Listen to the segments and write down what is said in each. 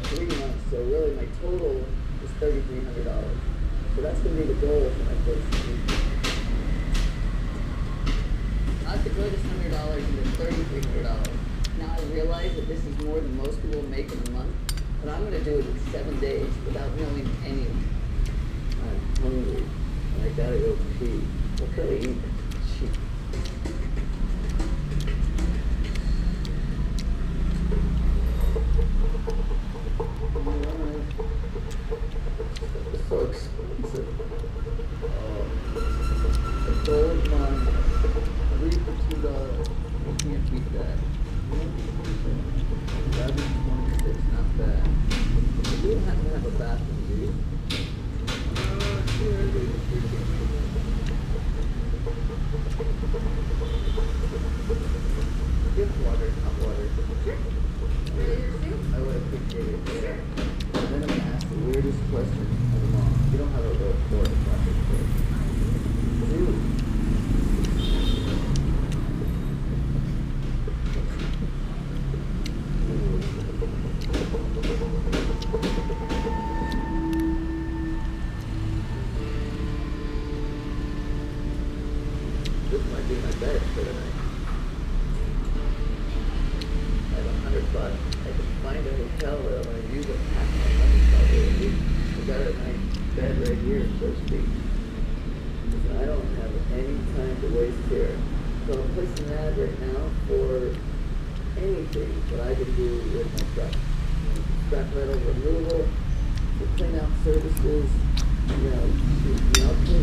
3 months. So really my total is $3,300. So that's going to be the goal for my first week. Not to put this $100 into $3,300. Now I realize that this is more than most people make in a month, but I'm going to do it in 7 days without knowing anyone. I'm hungry, and I gotta go pee. What could I eat? Shit. It's so expensive. Oh, a gold mine, 3 for $2. You can't beat that. 11.26, not bad. You do have to have a bathroom, do you? Gift water, hot water. I would appreciate it. Yeah. And then I'm gonna ask the weirdest question of them all. You don't have a real court, proper court. Dude. This might be my bed for the night. I have $100. I can find a hotel that I'm gonna use it. Half my money probably a week. I got a nice bed right here, so to speak. Listen, I don't have any time to waste here. So I'm placing an ad right now for anything that I can do with my truck. Scrap metal removal, the clean out services, clean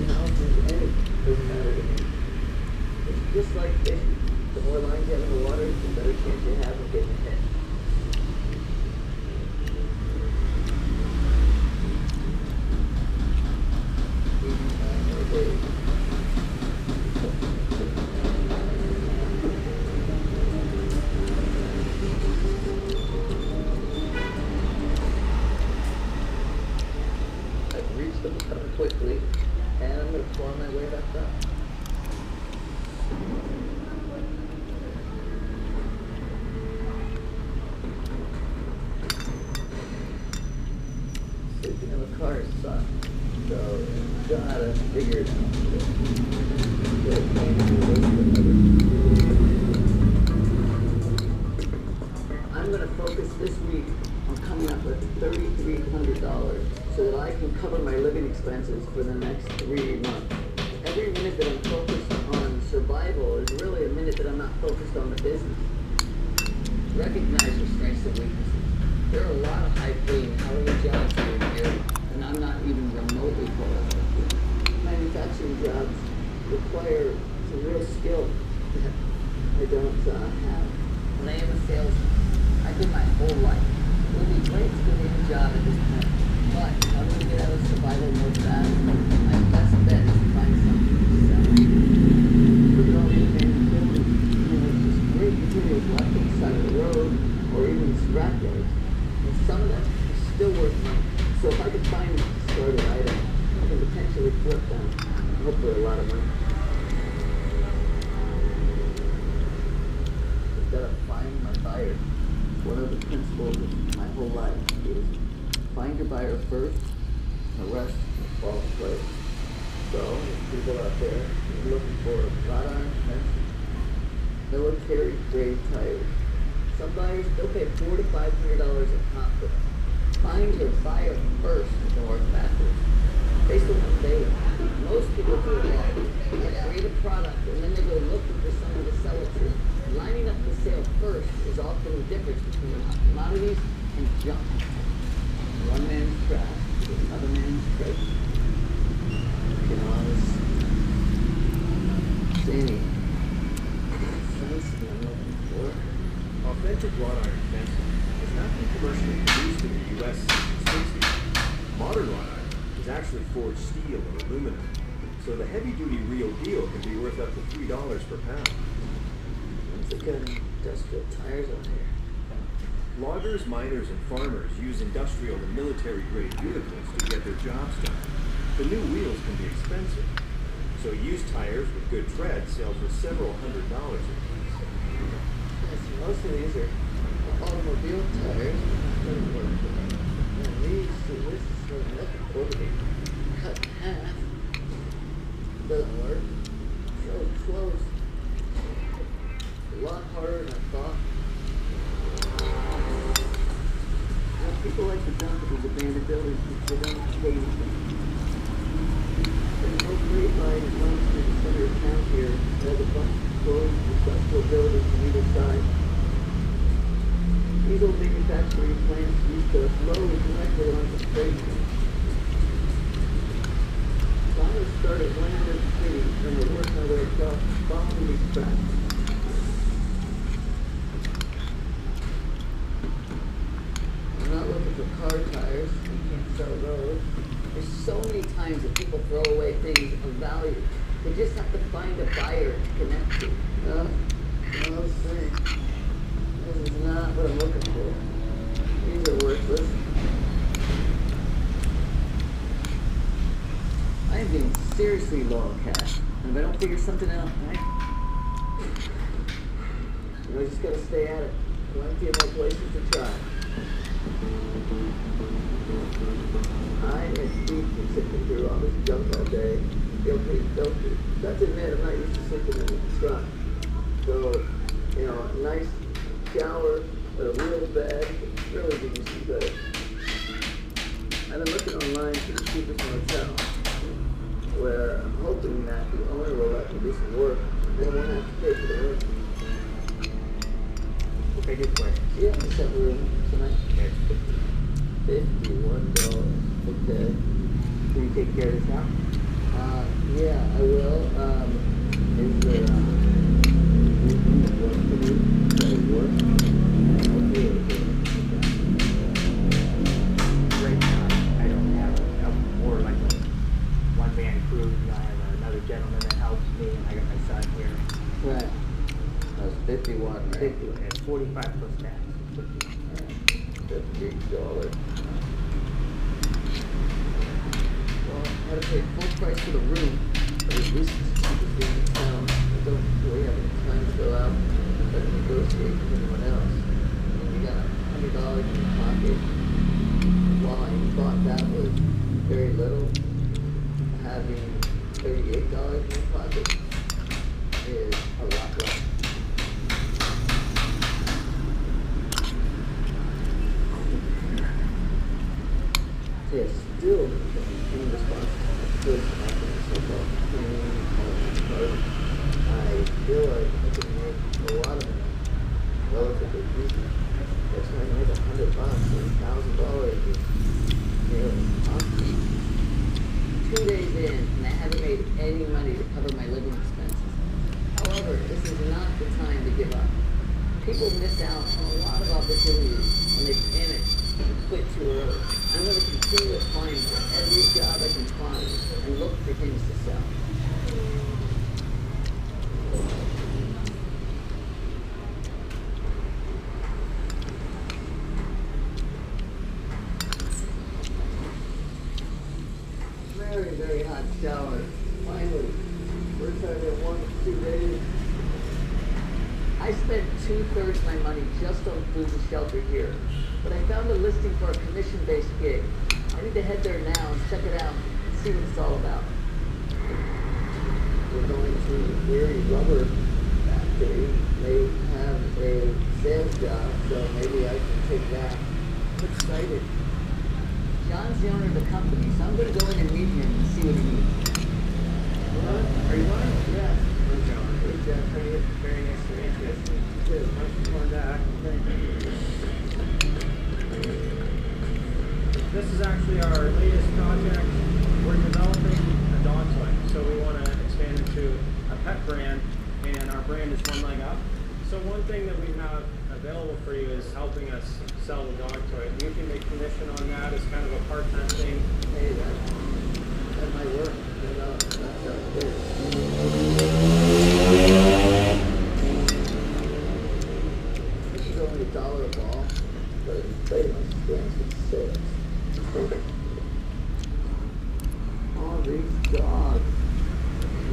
houses, anything. Doesn't matter to me. It's just like fishing. The more lines you have in the water, the better chance you have of getting hit. I've reached them kind of quickly, and I'm going to claw my way back up. Sleeping in the car sucks, so you gotta figure it out. I'm gonna focus this week on coming up with $3,300 so that I can cover my living expenses for the next 3 months. Every minute that I'm focused on survival is really a minute that I'm not focused on the business. Recognize your strengths and weaknesses. There are a lot of high-paying hourly jobs here, and I'm not even remotely qualified. Manufacturing jobs require some real skill that I don't have. And I am a salesman. I did my whole life. It would be great to get a job at this point, but in order to get out of survival mode fast, my best bet is to find something to sell. Look at all these things building. It's just great materials left on the side of the road, or even scrap yards. And some of them is still worth money. So if I could find a starter item, I can potentially flip them and hope for a lot of money. I've got to find my buyer. One of the principles of my whole life is find your buyer first, the rest will fall in place. So there's people out there who are looking for wrought iron fencing, military grade tires. Some buyers, they'll pay $400 to $500 a pop for them. Find your buyer first and work backwards. Based on what they want. Most people do it wrong. They create a product and then they go looking for someone to sell it to. Lining up the sale first is often the difference between commodities and junk. One man's trash is another man's treasure. You know, I was saying, I'm looking for. Authentic wrought iron fencing has not been commercially produced in the U.S. since the 60s. Modern wrought iron is actually forged steel or aluminum, so the heavy-duty real deal can be worth up to $3 per pound. Once again, industrial tires on here. Loggers, miners, and farmers use industrial and military-grade vehicles to get their jobs done. The new wheels can be expensive, so used tires with good tread sell for several $100s a piece. Yes, most of these are automobile tires. Doesn't work for them. wasn't looking for to be cut in half. Doesn't work. So close. A lot harder than I thought. Now, people like to dump at these abandoned buildings because they don't pay anything. There's no great line that runs through the center of town here. There's a bunch of closed industrial buildings on either side. These old manufacturing plants used to load directly onto the freight train. Farmers started one end of the city and they worked their way across, following these tracks. I'm not looking for car tires. You can't sell those. There's so many times that people throw away things of value. They just have to find a buyer to connect to. No, see. This is not what I'm looking for. These are worthless. I am getting seriously low on cash. And if I don't figure something out, I just gotta stay at it. Plenty of more places to try. I and Steve been sifting through all this junk all day. Feel pretty filthy. Not to admit, I'm not used to sleeping in the truck. So, you know, a nice shower, a real bed, really do me some good. I've been looking online for the cheapest motel, where I'm hoping that the owner will let me do some work, then I won't have to pay for the room. Okay, good question. Yeah, it's that room tonight. Okay. $51. Okay. Can you take care of this now? Yeah, I will. Is there, anything that works for me? That would work? Okay. Right now, I don't have more like a one-man crew. I have another gentleman that helps me, and I got my son here. Right. That was 51, right? 50, and it's 45 plus tax. $50. Well, I had to pay full price for the room, but at least it's the cheapest thing in town. I don't really have any time to go out and try to negotiate with anyone else. And you got $100 in your pocket. While I thought that was very little, having $38 in your pocket is a lot less. Yeah, still in response to this so-called cleaning part, I feel like I could make a lot of money relatively easy. That's when I can make $100 and $1,000 is nearly impossible. 2 days in, and I haven't made any money to cover my living expenses. However, this is not the time to give up. People miss out on a lot of opportunities when they panic and quit too early. I'm going to continue applying for every job I can find and look for things to sell. Very, very hot shower. Finally. First time in 1 to 2 days. I spent 2/3 of my money just on food and shelter here, but I found a listing for a commission-based gig. I need to head there now and check it out and see what it's all about. We're going to the Erie Rubber Factory. They have a sales job, so maybe I can take that. I'm excited. John's the owner of the company, so I'm going to go in and meet him and see what he needs. What? Are you on? Yeah. Hey, John. Hey, Jeff. How are you? Very nice to meet you. Good. Nice to come back. Thank you. This is actually our latest project. We're developing a dog toy, so we want to expand into a pet brand, and our brand is One Leg Up. So one thing that we have available for you is helping us sell the dog toy. You can make commission on that as kind of a part-time thing. Hey, that might work. You know, that sounds good.